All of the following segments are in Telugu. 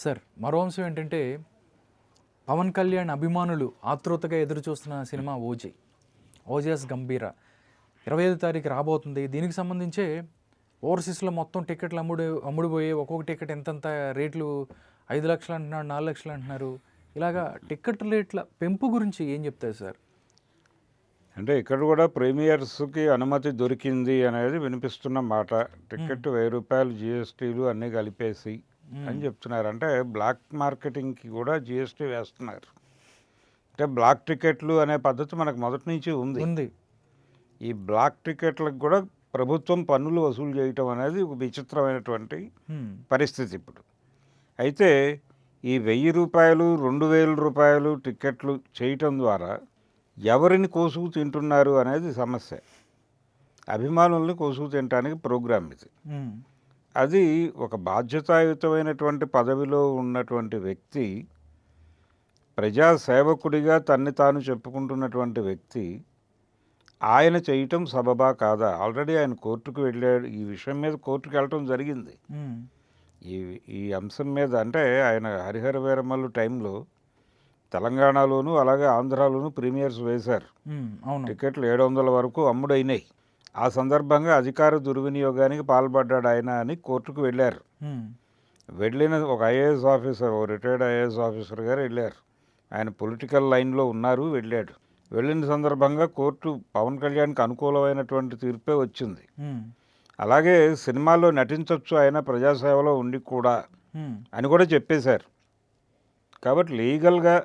సార్ మరో అంశం ఏంటంటే పవన్ కళ్యాణ్ అభిమానులు ఆతృతగా ఎదురు చూస్తున్న సినిమా ఓజీ, ఓజాస్ గంభీర 25వ తారీఖు రాబోతుంది. దీనికి సంబంధించే ఓవర్సీస్లో మొత్తం టికెట్లు అమ్ముడుపోయి ఒక్కొక్క టికెట్ ఎంతంత రేట్లు 5 లక్షలు అంటున్నారు, 4 లక్షలు అంటున్నారు. ఇలాగా టికెట్ రేట్ల పెంపు గురించి ఏం చెప్తారు సార్? అంటే ఇక్కడ కూడా ప్రీమియర్స్కి అనుమతి దొరికింది అనేది వినిపిస్తున్న మాట. టికెట్ 1000 రూపాయలు జిఎస్టీలు అన్నీ కలిపేసి అని చెప్తున్నారు. అంటే బ్లాక్ మార్కెటింగ్కి కూడా జిఎస్టీ వేస్తున్నారు. అంటే బ్లాక్ టికెట్లు అనే పద్ధతి మనకు మొదటి నుంచి ఉంది. ఈ బ్లాక్ టికెట్లకు కూడా ప్రభుత్వం పన్నులు వసూలు చేయటం అనేది ఒక విచిత్రమైనటువంటి పరిస్థితి ఇప్పుడు. అయితే ఈ 1000 రూపాయలు 2000 రూపాయలు టికెట్లు చేయటం ద్వారా ఎవరిని కోసుకు తింటున్నారు అనేది సమస్య. అభిమానుల్ని కోసుకు తినడానికి ప్రోగ్రామ్ ఇది. అది ఒక బాధ్యతాయుతమైనటువంటి పదవిలో ఉన్నటువంటి వ్యక్తి, ప్రజాసేవకుడిగా తన్ని తాను చెప్పుకుంటున్నటువంటి వ్యక్తి, ఆయన చేయటం సబబా కాదా? ఆల్రెడీ ఆయన కోర్టుకు వెళ్ళాడు. ఈ విషయం మీద కోర్టుకు వెళ్ళటం జరిగింది. ఈ అంశం మీద అంటే ఆయన హరిహర వీరమల్లు టైంలో తెలంగాణలోను అలాగే ఆంధ్రాలోను ప్రీమియర్స్ వేశారు. టికెట్లు 700 వరకు అమ్ముడైనాయి. ఆ సందర్భంగా అధికార దుర్వినియోగానికి పాల్పడ్డాడు ఆయన అని కోర్టుకు వెళ్ళారు. వెళ్ళిన ఒక ఐఏఎస్ ఆఫీసర్, ఓ రిటైర్డ్ ఐఏఎస్ ఆఫీసర్ గారు వెళ్ళారు. ఆయన పొలిటికల్ లైన్లో ఉన్నారు, వెళ్ళాడు. వెళ్ళిన సందర్భంగా కోర్టు పవన్ కళ్యాణ్కి అనుకూలమైనటువంటి తీర్పే వచ్చింది. అలాగే సినిమాల్లో నటించవచ్చు ఆయన ప్రజాసేవలో ఉండి కూడా అని కూడా చెప్పేశారు. కాబట్టి లీగల్గా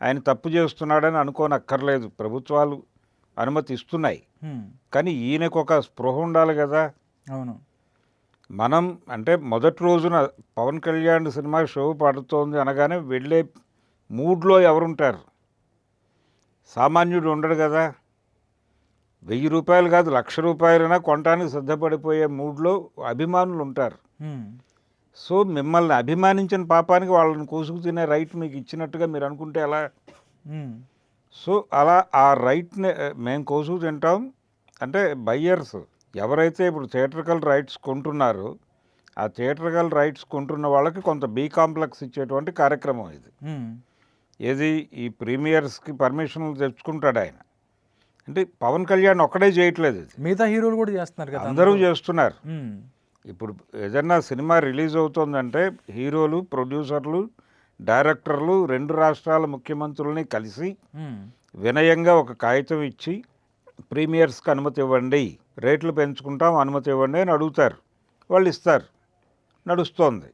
ఆయన తప్పు చేస్తున్నాడని అనుకోనక్కర్లేదు. ప్రభుత్వాలు అనుమతి ఇస్తున్నాయి. కానీ ఈయనకు ఒక స్పృహ ఉండాలి కదా. అవును, మనం అంటే మొదటి రోజున పవన్ కళ్యాణ్ సినిమా షో పడుతోంది అనగానే వెళ్ళే మూడ్లో ఎవరుంటారు? సామాన్యుడు ఉండడు కదా. 1000 రూపాయలు కాదు, 1,00,000 రూపాయలైనా కొనడానికి సిద్ధపడిపోయే మూడ్లో అభిమానులు ఉంటారు. సో మిమ్మల్ని అభిమానించిన పాపానికి వాళ్ళని కోసుకు తినే రైట్ మీకు ఇచ్చినట్టుగా మీరు అనుకుంటే ఎలా? సో అలా ఆ రైట్ని మేము కోసుకు తింటాం అంటే బయ్యర్స్ ఎవరైతే ఇప్పుడు థియేట్రికల్ రైట్స్ కొంటున్నారో ఆ థియేట్రికల్ రైట్స్ కొంటున్న వాళ్ళకి కొంత బీ కాంప్లెక్స్ ఇచ్చేటువంటి కార్యక్రమం ఇది. ఏది ఈ ప్రీమియర్స్కి పర్మిషన్లు తెచ్చుకుంటాడు ఆయన. అంటే పవన్ కళ్యాణ్ ఒక్కడే చేయట్లేదు, ఇది మిగతా హీరోలు కూడా చేస్తున్నారు కదా, అందరూ చేస్తున్నారు. ఇప్పుడు ఏదన్నా సినిమా రిలీజ్ అవుతుందంటే హీరోలు, ప్రొడ్యూసర్లు, డైరెక్టర్లు 2 రాష్ట్రాల ముఖ్యమంత్రులని కలిసి వినయంగా ఒక కాగితం ఇచ్చి ప్రీమియర్స్కి అనుమతి ఇవ్వండి, రేట్లు పెంచుకుంటాం అనుమతి ఇవ్వండి అని అడుగుతారు. వాళ్ళు ఇస్తారు. నడుస్తోంది.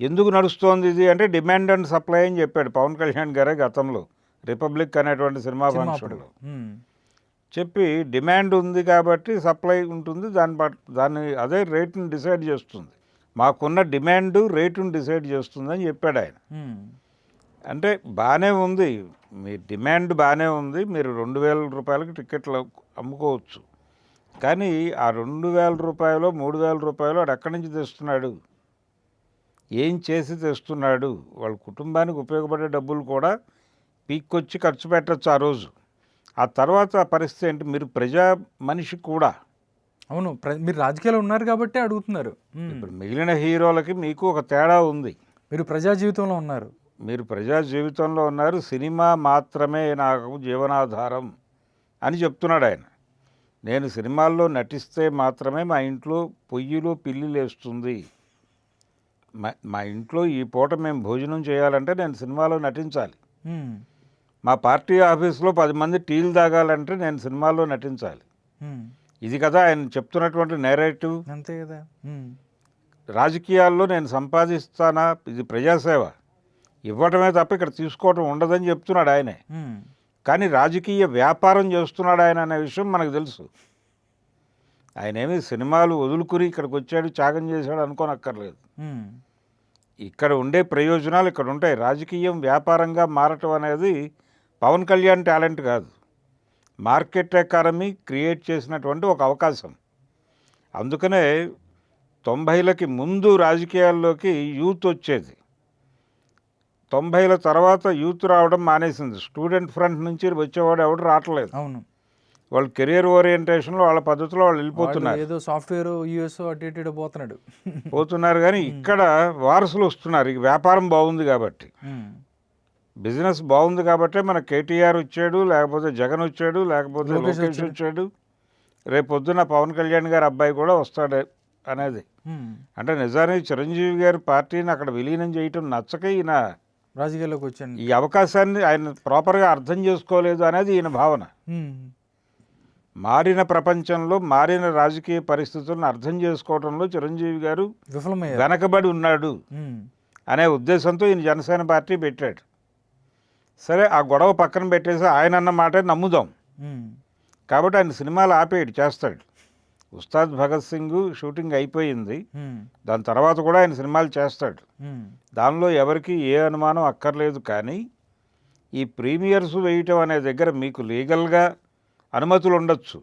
ఎందుకు నడుస్తోంది ఇది అంటే డిమాండ్ అండ్ సప్లై అని చెప్పాడు పవన్ కళ్యాణ్ గారే గతంలో రిపబ్లిక్ అనేటువంటి సినిమా ఫంక్షన్లో చెప్పి, డిమాండ్ ఉంది కాబట్టి సప్లై ఉంటుంది, దాన్ని అదే రేటుని డిసైడ్ చేస్తుంది, మాకున్న డిమాండ్ రేటుని డిసైడ్ చేస్తుందని చెప్పాడు ఆయన. అంటే బాగానే ఉంది, మీ డిమాండ్ బాగానే ఉంది, మీరు 2,000 రూపాయలకి టికెట్లు అమ్ముకోవచ్చు. కానీ ఆ 2,000 రూపాయలు 3,000 రూపాయలు వాడు ఎక్కడి నుంచి తెస్తున్నాడు? ఏం చేసి తెస్తున్నాడు? వాళ్ళ కుటుంబానికి ఉపయోగపడే డబ్బులు కూడా పీక్కొచ్చి ఖర్చు పెట్టచ్చు ఆ రోజు. ఆ తర్వాత పరిస్థితి ఏంటి? మీరు ప్రజా మనిషి కూడా. అవును, మీరు రాజకీయాలు ఉన్నారు కాబట్టి అడుగుతున్నారు. ఇప్పుడు మిగిలిన హీరోలకి మీకు ఒక తేడా ఉంది. మీరు ప్రజా జీవితంలో ఉన్నారు. మీరు ప్రజా జీవితంలో ఉన్నారు. సినిమా మాత్రమే నాకు జీవనాధారం అని చెప్తున్నాడు ఆయన. నేను సినిమాల్లో నటిస్తే మాత్రమే మా ఇంట్లో పొయ్యిలో పిల్లి లేస్తుంది, మా ఇంట్లో ఈ పూట మేము భోజనం చేయాలంటే నేను సినిమాలో నటించాలి, మా పార్టీ ఆఫీస్లో 10 మంది టీలు తాగాలంటే నేను సినిమాల్లో నటించాలి. ఇది కదా ఆయన చెప్తున్నటువంటి నేరేటివ్. అంతే కదా. రాజకీయాల్లో నేను సంపాదిస్తానా, ఇది ప్రజాసేవ, ఇవ్వటమే తప్ప ఇక్కడ తీసుకోవటం ఉండదని చెప్తున్నాడు ఆయనే. కానీ రాజకీయ వ్యాపారం చేస్తున్నాడు ఆయన అనే విషయం మనకు తెలుసు. ఆయన ఏమి సినిమాలు వదులుకుని ఇక్కడికి వచ్చాడు, త్యాగం చేశాడు అనుకోనక్కర్లేదు. ఇక్కడ ఉండే ప్రయోజనాలు ఇక్కడ ఉంటాయి. రాజకీయం వ్యాపారంగా మారటం అనేది పవన్ కళ్యాణ్ టాలెంట్ కాదు, మార్కెట్ ఎకానమీ క్రియేట్ చేసినటువంటి ఒక అవకాశం. అందుకనే 90ల ముందు రాజకీయాల్లోకి యూత్ వచ్చేది, 90ల తర్వాత యూత్ రావడం మానేసింది. స్టూడెంట్ ఫ్రంట్ నుంచి వచ్చేవాడు ఎవడు రావట్లేదు. అవును, వాళ్ళు కెరియర్ ఓరియంటేషన్లో వాళ్ళ పద్ధతిలో వాళ్ళు వాడు వెళ్ళిపోతున్నారు ఏదో సాఫ్ట్వేర్ యూఎస్ అటు ఇటు ఇటు పోతున్నాడు. పోతున్నారు కానీ ఇక్కడ వారసులు వస్తున్నారు. ఈ వ్యాపారం బాగుంది కాబట్టి, ఉమ్, బిజినెస్ బాగుంది కాబట్టే మన కేటీఆర్ వచ్చాడు, లేకపోతే జగన్ వచ్చాడు, లేకపోతే లోకేష్ లోకేష్ వచ్చాడు, రేపు పొద్దున్న పవన్ కళ్యాణ్ గారి అబ్బాయి కూడా వస్తాడు అనేది. ఉమ్. అంటే నిజానికి చిరంజీవి గారి పార్టీని అక్కడ విలీనం చేయటం నచ్చక ఈయన రాజకీయాల్లోకి వచ్చాను. ఈ అవకాశాన్ని ఆయన ప్రాపర్గా అర్థం చేసుకోలేదు అనేది ఈయన భావన. ఉమ్, మారిన ప్రపంచంలో మారిన రాజకీయ పరిస్థితులను అర్థం చేసుకోవడంలో చిరంజీవి గారు విఫలమయ్యారు. వెనకబడి ఉన్నాడు ఉమ్, అనే ఉద్దేశంతో ఈయన జనసేన పార్టీ పెట్టాడు. సరే, ఆ గొడవ పక్కన పెట్టేసి ఆయన అన్న మాటే నమ్ముదాం. ఉమ్, కాబట్టి ఆయన సినిమాలు ఆపేయడు, చేస్తాడు. ఉస్తాద్ భగత్ సింగ్ షూటింగ్ అయిపోయింది, ఉమ్, దాని తర్వాత కూడా ఆయన సినిమాలు చేస్తాడు. ఉమ్, దానిలో ఎవరికి ఏ అనుమానం అక్కర్లేదు. కానీ ఈ ప్రీమియర్స్ వేయటం అనే దగ్గర మీకు లీగల్గా అనుమతులు ఉండొచ్చు,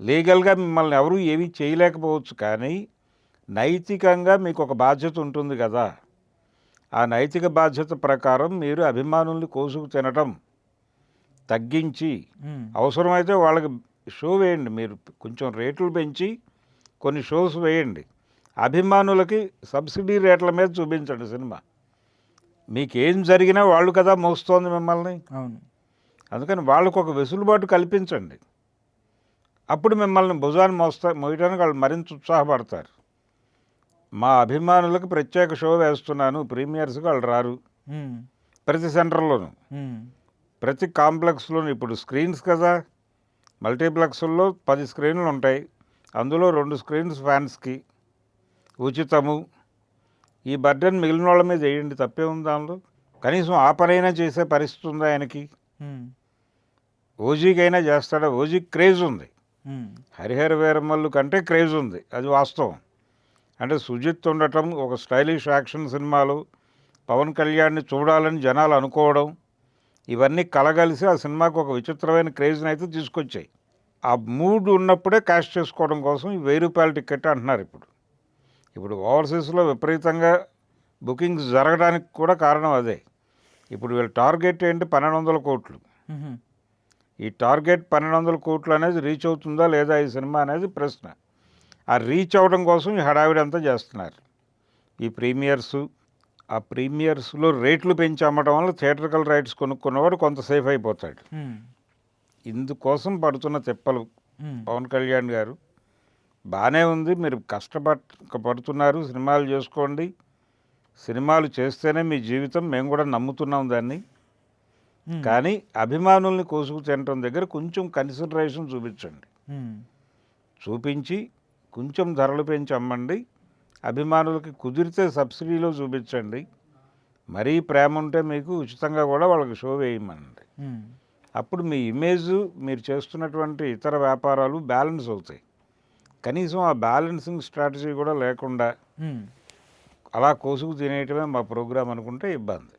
లీగల్గా మిమ్మల్ని ఎవరూ ఏమీ చేయలేకపోవచ్చు. కానీ నైతికంగా మీకు ఒక బాధ్యత ఉంటుంది కదా. ఆ నైతిక బాధ్యత ప్రకారం మీరు అభిమానుల్ని కోసుకు తినటం తగ్గించి ఉమ్, అవసరమైతే వాళ్ళకి షో వేయండి. మీరు కొంచెం రేట్లు పెంచి కొన్ని షోస్ వేయండి. అభిమానులకి సబ్సిడీ రేట్ల మీద చూపించండి సినిమా. మీకేం జరిగినా వాళ్ళు కదా మోస్తోంది మిమ్మల్ని. అవును. అందుకని వాళ్ళకు ఒక వెసులుబాటు కల్పించండి. అప్పుడు మిమ్మల్ని భుజాన్ని మోయడానికి వాళ్ళు మరింత ఉత్సాహపడతారు. మా అభిమానులకు ప్రత్యేక షో వేస్తున్నాను, ప్రీమియర్స్కి వాళ్ళు రారు. ఉమ్, ప్రతి సెంటర్లోనూ, ఉమ్, ప్రతి కాంప్లెక్స్లోనూ. ఇప్పుడు స్క్రీన్స్ కదా, మల్టీప్లెక్స్ల్లో 10 స్క్రీన్లు ఉంటాయి, అందులో 2 స్క్రీన్స్ ఫ్యాన్స్కి ఉచితము. ఈ బర్డెన్ మిగిలిన వాళ్ళ మీద వేయండి, తప్పే ఉంది దానిలో. కనీసం ఆ పనైనా చేసే పరిస్థితి ఉందా ఆయనకి? ఉమ్, ఓజీకైనా చేస్తాడా? ఓజీకి క్రేజ్ ఉంది, ఉమ్, హరిహర వీరమల్లు కంటే క్రేజ్ ఉంది, అది వాస్తవం. అంటే సుజిత్ ఉండటం, ఒక స్టైలిష్ యాక్షన్ సినిమాలు, పవన్ కళ్యాణ్ని చూడాలని జనాలు అనుకోవడం, ఇవన్నీ కలగలిసి ఆ సినిమాకు ఒక విచిత్రమైన క్రేజ్ని అయితే తీసుకొచ్చాయి. ఆ మూడ్ ఉన్నప్పుడే క్యాష్ చేసుకోవడం కోసం ఈ ₹1000 టికెట్ అంటున్నారు. ఇప్పుడు ఓవర్సీస్లో విపరీతంగా బుకింగ్స్ జరగడానికి కూడా కారణం అదే. ఇప్పుడు వీళ్ళ టార్గెట్ ఏంటి? 1200 కోట్లు. ఉమ్, ఈ టార్గెట్ 1200 కోట్లు అనేది రీచ్ అవుతుందా లేదా ఈ సినిమా అనేది ప్రశ్న. ఆ రీచ్ అవ్వడం కోసం ఈ హడావిడి అంతా చేస్తున్నారు ఈ ప్రీమియర్సు. ఆ ప్రీమియర్స్లో రేట్లు పెంచి అమ్మడం వల్ల థియేటర్కల్ రైట్స్ కొనుక్కున్నవాడు కొంత సేఫ్ అయిపోతాడు. ఉమ్, ఇందుకోసం పడుతున్న తిప్పలు ఉమ్, పవన్ కళ్యాణ్ గారు. బాగానే ఉంది, మీరు కష్టపడుతున్నారు, సినిమాలు చేసుకోండి, సినిమాలు చేస్తేనే మీ జీవితం, మేము కూడా నమ్ముతున్నాం దాన్ని. ఉమ్, కానీ అభిమానుల్ని కోసుకు తినటం దగ్గర కొంచెం కన్సిడరేషన్ చూపించండి. ఉమ్, చూపించి కొంచెం ధరలు పెంచి అమ్మండి. అభిమానులకి కుదిరితే సబ్సిడీలో చూపించండి. మరీ ప్రేమ ఉంటే మీకు ఉచితంగా కూడా వాళ్ళకి షో వేయమనండి. ఉమ్, అప్పుడు మీ ఇమేజ్, మీరు చేస్తున్నటువంటి ఇతర వ్యాపారాలు బ్యాలెన్స్ అవుతాయి. కనీసం ఆ బ్యాలెన్సింగ్ స్ట్రాటజీ కూడా లేకుండా ఉమ్. అలా కోసుకు తినేయటమే మా ప్రోగ్రాం అనుకుంటే ఇబ్బంది.